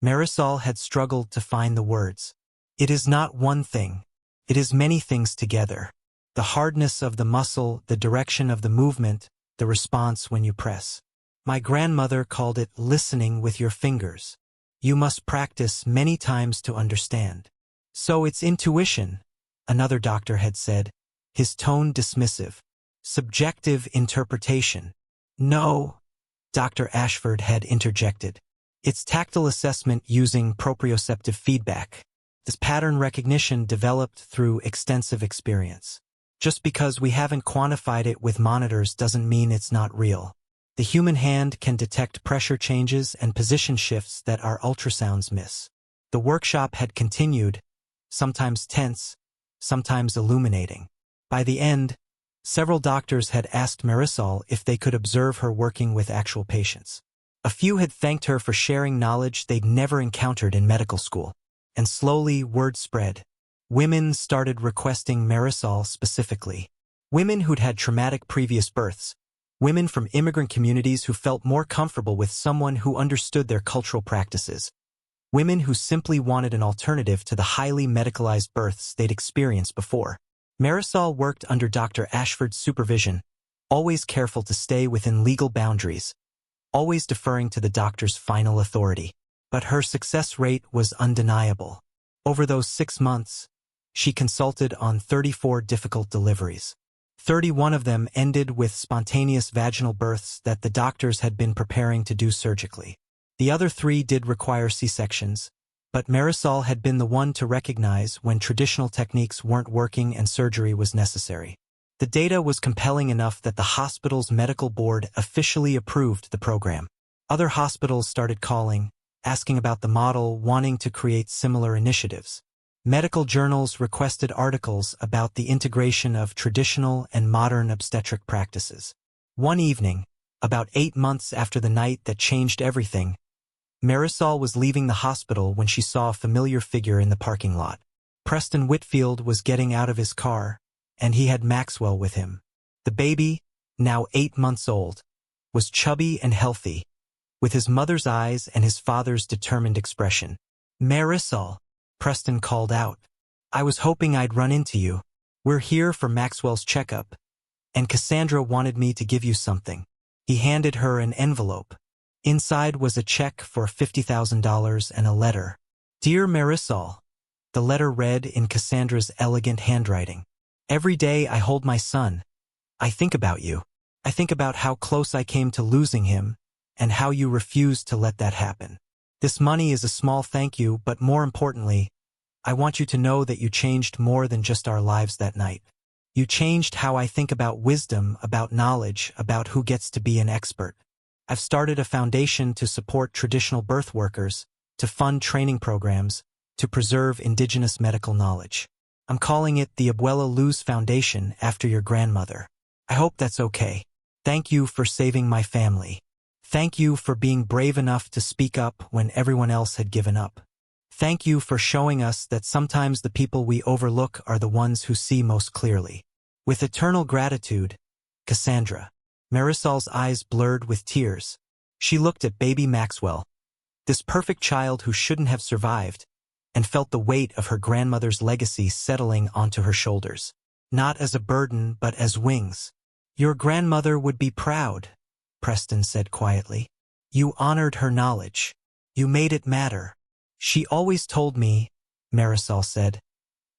Speaker 1: Marisol had struggled to find the words. It is not one thing. It is many things together. The hardness of the muscle, the direction of the movement, the response when you press. My grandmother called it listening with your fingers. You must practice many times to understand. So it's intuition, another doctor had said, his tone dismissive. Subjective interpretation. No, Dr. Ashford had interjected. It's tactile assessment using proprioceptive feedback. This pattern recognition developed through extensive experience. Just because we haven't quantified it with monitors doesn't mean it's not real. The human hand can detect pressure changes and position shifts that our ultrasounds miss. The workshop had continued, sometimes tense, sometimes illuminating. By the end, several doctors had asked Marisol if they could observe her working with actual patients. A few had thanked her for sharing knowledge they'd never encountered in medical school. And slowly, word spread. Women started requesting Marisol specifically. Women who'd had traumatic previous births. Women from immigrant communities who felt more comfortable with someone who understood their cultural practices. Women who simply wanted an alternative to the highly medicalized births they'd experienced before. Marisol worked under Dr. Ashford's supervision, always careful to stay within legal boundaries, always deferring to the doctor's final authority. But her success rate was undeniable. Over those 6 months, she consulted on 34 difficult deliveries. 31 of them ended with spontaneous vaginal births that the doctors had been preparing to do surgically. The other 3 did require C-sections, but Marisol had been the one to recognize when traditional techniques weren't working and surgery was necessary. The data was compelling enough that the hospital's medical board officially approved the program. Other hospitals started calling, asking about the model, wanting to create similar initiatives. Medical journals requested articles about the integration of traditional and modern obstetric practices. One evening, about 8 months after the night that changed everything, Marisol was leaving the hospital when she saw a familiar figure in the parking lot. Preston Whitfield was getting out of his car, and he had Maxwell with him. The baby, now 8 months old, was chubby and healthy, with his mother's eyes and his father's determined expression. "Marisol," Preston called out. "I was hoping I'd run into you. We're here for Maxwell's checkup, and Cassandra wanted me to give you something." He handed her an envelope. Inside was a check for $50,000 and a letter. "Dear Marisol," the letter read in Cassandra's elegant handwriting. "Every day I hold my son. I think about you. I think about how close I came to losing him, and how you refused to let that happen. This money is a small thank you, but more importantly, I want you to know that you changed more than just our lives that night. You changed how I think about wisdom, about knowledge, about who gets to be an expert. I've started a foundation to support traditional birth workers, to fund training programs, to preserve indigenous medical knowledge. I'm calling it the Abuela Luz Foundation after your grandmother. I hope that's okay. Thank you for saving my family. Thank you for being brave enough to speak up when everyone else had given up. Thank you for showing us that sometimes the people we overlook are the ones who see most clearly. With eternal gratitude, Cassandra." Marisol's eyes blurred with tears. She looked at baby Maxwell, this perfect child who shouldn't have survived, and felt the weight of her grandmother's legacy settling onto her shoulders. Not as a burden, but as wings. "Your grandmother would be proud," Preston said quietly. "You honored her knowledge. You made it matter. She always told me," Marisol said,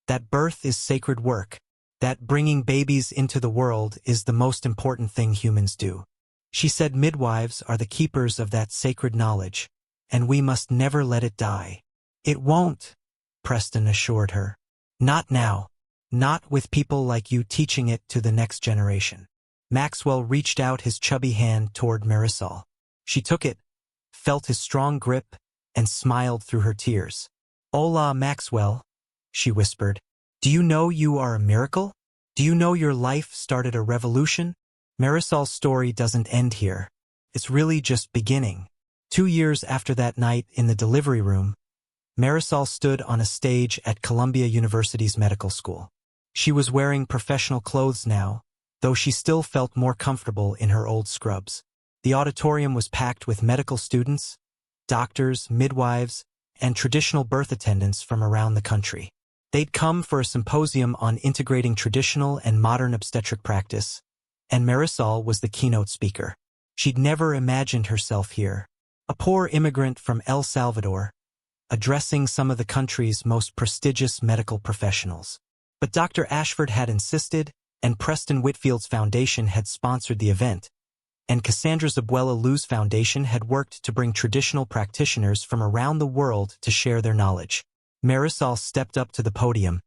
Speaker 1: "that birth is sacred work, that bringing babies into the world is the most important thing humans do. She said midwives are the keepers of that sacred knowledge, and we must never let it die." "It won't," Preston assured her. "Not now. Not with people like you teaching it to the next generation." Maxwell reached out his chubby hand toward Marisol. She took it, felt his strong grip, and smiled through her tears. "Hola, Maxwell," she whispered. "Do you know you are a miracle? Do you know your life started a revolution?" Marisol's story doesn't end here. It's really just beginning. 2 years after that night in the delivery room, Marisol stood on a stage at Columbia University's medical school. She was wearing professional clothes now, though she still felt more comfortable in her old scrubs. The auditorium was packed with medical students, doctors, midwives, and traditional birth attendants from around the country. They'd come for a symposium on integrating traditional and modern obstetric practice, and Marisol was the keynote speaker. She'd never imagined herself here, a poor immigrant from El Salvador, addressing some of the country's most prestigious medical professionals. But Dr. Ashford had insisted, and Preston Whitfield's foundation had sponsored the event, and Cassandra's Abuela Luz Foundation had worked to bring traditional practitioners from around the world to share their knowledge. Marisol stepped up to the podium,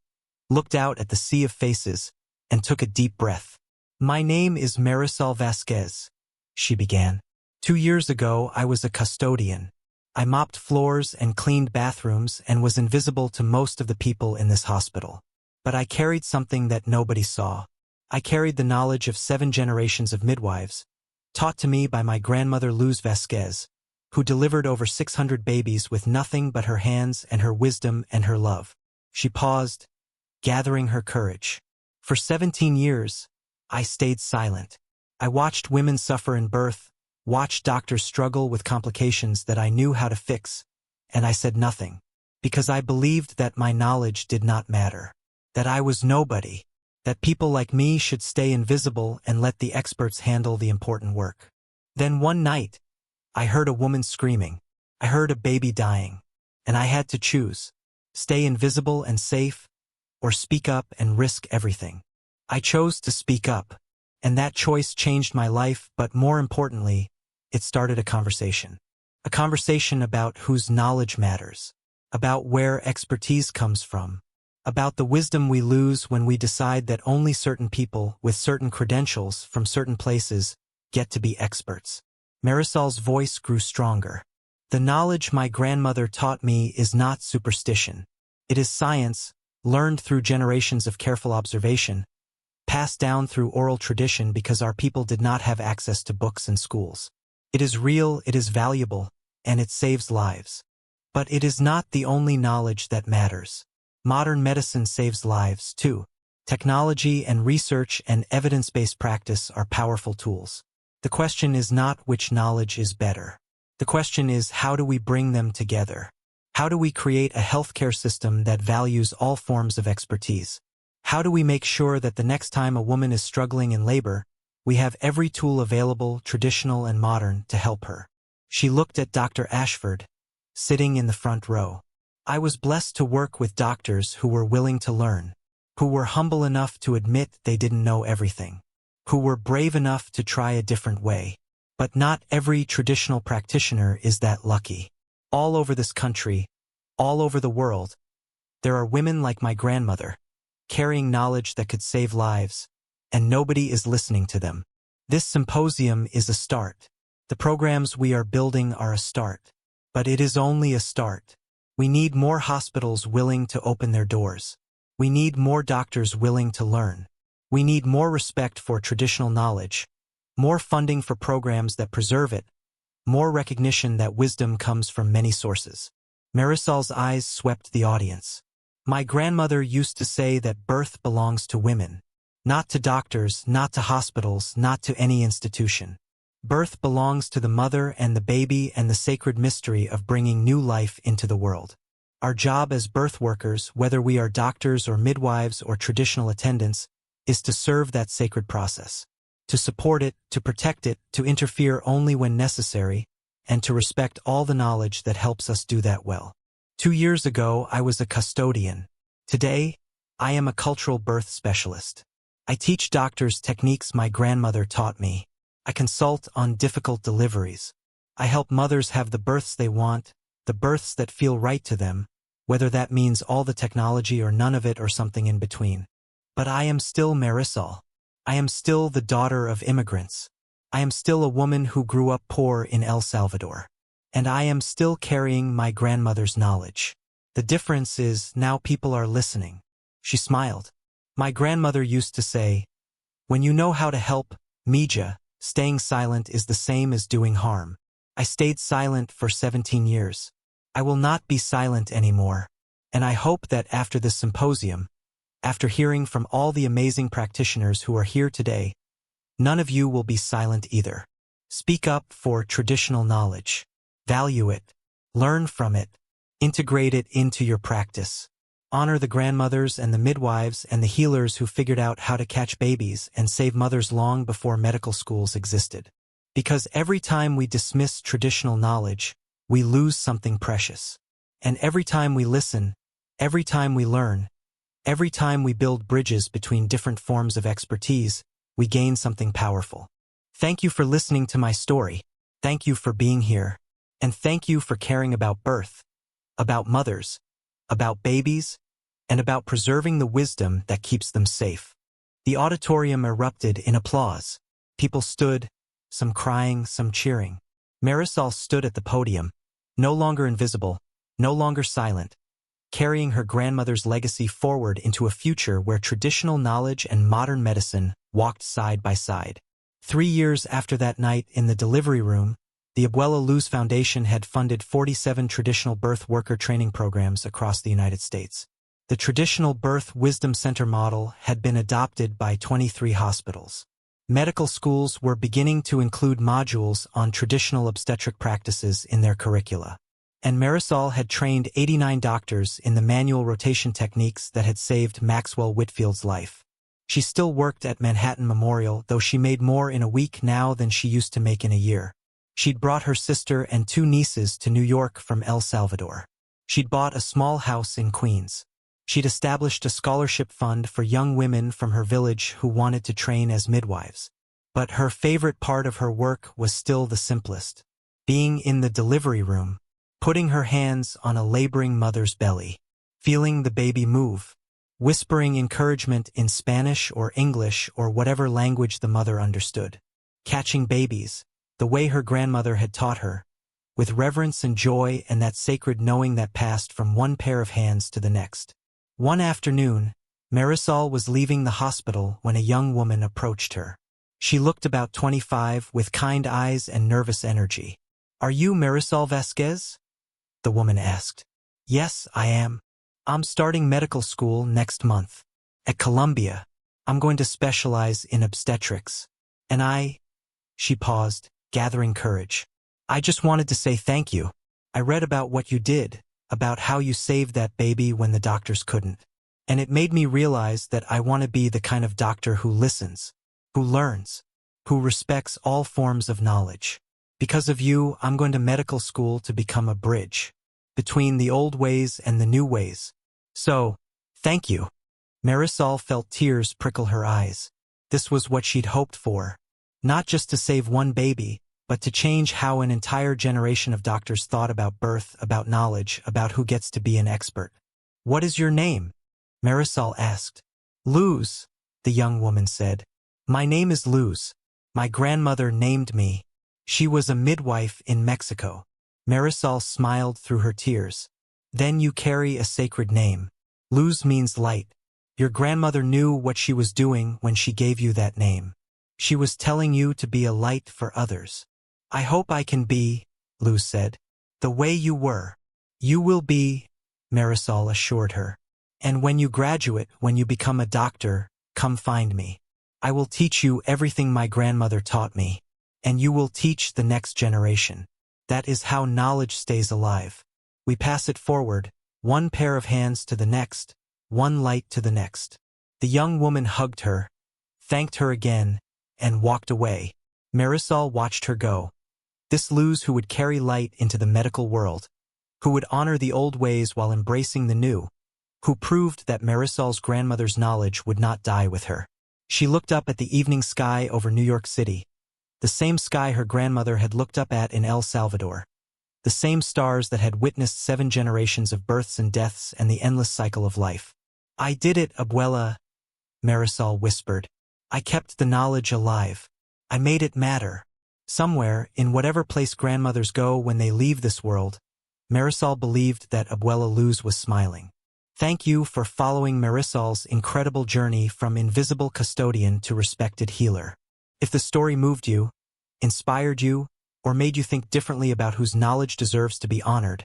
Speaker 1: looked out at the sea of faces, and took a deep breath. "My name is Marisol Vasquez," she began. 2 years ago, I was a custodian. I mopped floors and cleaned bathrooms and was invisible to most of the people in this hospital. But I carried something that nobody saw. I carried the knowledge of 7 generations of midwives, taught to me by my grandmother Luz Vasquez, who delivered over 600 babies with nothing but her hands and her wisdom and her love. She paused, gathering her courage. For 17 years, I stayed silent. I watched women suffer in birth, watched doctors struggle with complications that I knew how to fix, and I said nothing, because I believed that my knowledge did not matter, that I was nobody, that people like me should stay invisible and let the experts handle the important work. Then one night, I heard a woman screaming. I heard a baby dying, and I had to choose, stay invisible and safe, or speak up and risk everything. I chose to speak up, and that choice changed my life, but more importantly, it started a conversation. A conversation about whose knowledge matters, about where expertise comes from, about the wisdom we lose when we decide that only certain people with certain credentials from certain places get to be experts. Marisol's voice grew stronger. The knowledge my grandmother taught me is not superstition. It is science, learned through generations of careful observation, passed down through oral tradition because our people did not have access to books and schools. It is real, it is valuable, and it saves lives. But it is not the only knowledge that matters. Modern medicine saves lives, too. Technology and research and evidence-based practice are powerful tools. The question is not which knowledge is better. The question is, how do we bring them together? How do we create a healthcare system that values all forms of expertise? How do we make sure that the next time a woman is struggling in labor, we have every tool available, traditional and modern, to help her? She looked at Dr. Ashford, sitting in the front row. I was blessed to work with doctors who were willing to learn, who were humble enough to admit they didn't know everything, who were brave enough to try a different way. But not every traditional practitioner is that lucky. All over this country, all over the world, there are women like my grandmother, carrying knowledge that could save lives, and nobody is listening to them. This symposium is a start. The programs we are building are a start. But it is only a start. We need more hospitals willing to open their doors. We need more doctors willing to learn. We need more respect for traditional knowledge, more funding for programs that preserve it, more recognition that wisdom comes from many sources. Marisol's eyes swept the audience. My grandmother used to say that birth belongs to women, not to doctors, not to hospitals, not to any institution. Birth belongs to the mother and the baby and the sacred mystery of bringing new life into the world. Our job as birth workers, whether we are doctors or midwives or traditional attendants, is to serve that sacred process, to support it, to protect it, to interfere only when necessary, and to respect all the knowledge that helps us do that well. 2 years ago, I was a custodian. Today, I am a cultural birth specialist. I teach doctors techniques my grandmother taught me. I consult on difficult deliveries. I help mothers have the births they want, the births that feel right to them, whether that means all the technology or none of it or something in between. But I am still Marisol. I am still the daughter of immigrants. I am still a woman who grew up poor in El Salvador. And I am still carrying my grandmother's knowledge. The difference is now people are listening. She smiled. My grandmother used to say, when you know how to help, Mija, staying silent is the same as doing harm. I stayed silent for 17 years. I will not be silent anymore. And I hope that after this symposium, after hearing from all the amazing practitioners who are here today, none of you will be silent either. Speak up for traditional knowledge. Value it. Learn from it. Integrate it into your practice. Honor the grandmothers and the midwives and the healers who figured out how to catch babies and save mothers long before medical schools existed. Because every time we dismiss traditional knowledge, we lose something precious. And every time we listen, every time we learn, every time we build bridges between different forms of expertise, we gain something powerful. Thank you for listening to my story. Thank you for being here. And thank you for caring about birth, about mothers, about babies, and about preserving the wisdom that keeps them safe. The auditorium erupted in applause. People stood, some crying, some cheering. Marisol stood at the podium, no longer invisible, no longer silent, carrying her grandmother's legacy forward into a future where traditional knowledge and modern medicine walked side by side. 3 years after that night in the delivery room, the Abuela Luz Foundation had funded 47 traditional birth worker training programs across the United States. The traditional birth wisdom center model had been adopted by 23 hospitals. Medical schools were beginning to include modules on traditional obstetric practices in their curricula. And Marisol had trained 89 doctors in the manual rotation techniques that had saved Maxwell Whitfield's life. She still worked at Manhattan Memorial, though she made more in a week now than she used to make in a year. She'd brought her sister and 2 nieces to New York from El Salvador. She'd bought a small house in Queens. She'd established a scholarship fund for young women from her village who wanted to train as midwives. But her favorite part of her work was still the simplest: being in the delivery room, putting her hands on a laboring mother's belly, feeling the baby move, whispering encouragement in Spanish or English or whatever language the mother understood, catching babies, the way her grandmother had taught her, with reverence and joy and that sacred knowing that passed from one pair of hands to the next. One afternoon, Marisol was leaving the hospital when a young woman approached her. She looked about 25 with kind eyes and nervous energy. "Are you Marisol Vasquez?" the woman asked. "Yes, I am. I'm starting medical school next month. At Columbia. I'm going to specialize in obstetrics. And she paused, gathering courage. "I just wanted to say thank you. I read about what you did, about how you saved that baby when the doctors couldn't. And it made me realize that I want to be the kind of doctor who listens, who learns, who respects all forms of knowledge. Because of you, I'm going to medical school to become a bridge between the old ways and the new ways. So, thank you." Marisol felt tears prickle her eyes. This was what she'd hoped for. Not just to save one baby, but to change how an entire generation of doctors thought about birth, about knowledge, about who gets to be an expert. "What is your name?" Marisol asked. "Luz," the young woman said. "My name is Luz. My grandmother named me. She was a midwife in Mexico." Marisol smiled through her tears. "Then you carry a sacred name. Luz means light. Your grandmother knew what she was doing when she gave you that name. She was telling you to be a light for others. I hope I can be," Luz said, "the way you were." "You will be," Marisol assured her. "And when you graduate, when you become a doctor, come find me. I will teach you everything my grandmother taught me. And you will teach the next generation. That is how knowledge stays alive. We pass it forward, one pair of hands to the next, one light to the next." The young woman hugged her, thanked her again, and walked away. Marisol watched her go. This Luz who would carry light into the medical world, who would honor the old ways while embracing the new, who proved that Marisol's grandmother's knowledge would not die with her. She looked up at the evening sky over New York City, the same sky her grandmother had looked up at in El Salvador, the same stars that had witnessed 7 generations of births and deaths and the endless cycle of life. "I did it, Abuela," Marisol whispered. "I kept the knowledge alive. I made it matter." Somewhere, in whatever place grandmothers go when they leave this world, Marisol believed that Abuela Luz was smiling. Thank you for following Marisol's incredible journey from invisible custodian to respected healer. If the story moved you, inspired you, or made you think differently about whose knowledge deserves to be honored,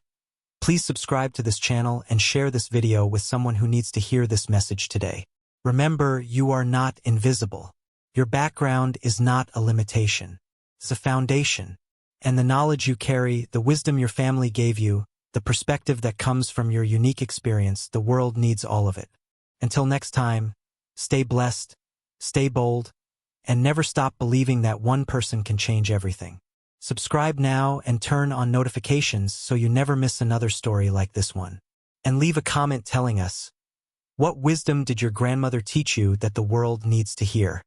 Speaker 1: please subscribe to this channel and share this video with someone who needs to hear this message today. Remember, you are not invisible. Your background is not a limitation. It's a foundation. And the knowledge you carry, the wisdom your family gave you, the perspective that comes from your unique experience, the world needs all of it. Until next time, stay blessed, stay bold, and never stop believing that one person can change everything. Subscribe now and turn on notifications so you never miss another story like this one. And leave a comment telling us, what wisdom did your grandmother teach you that the world needs to hear?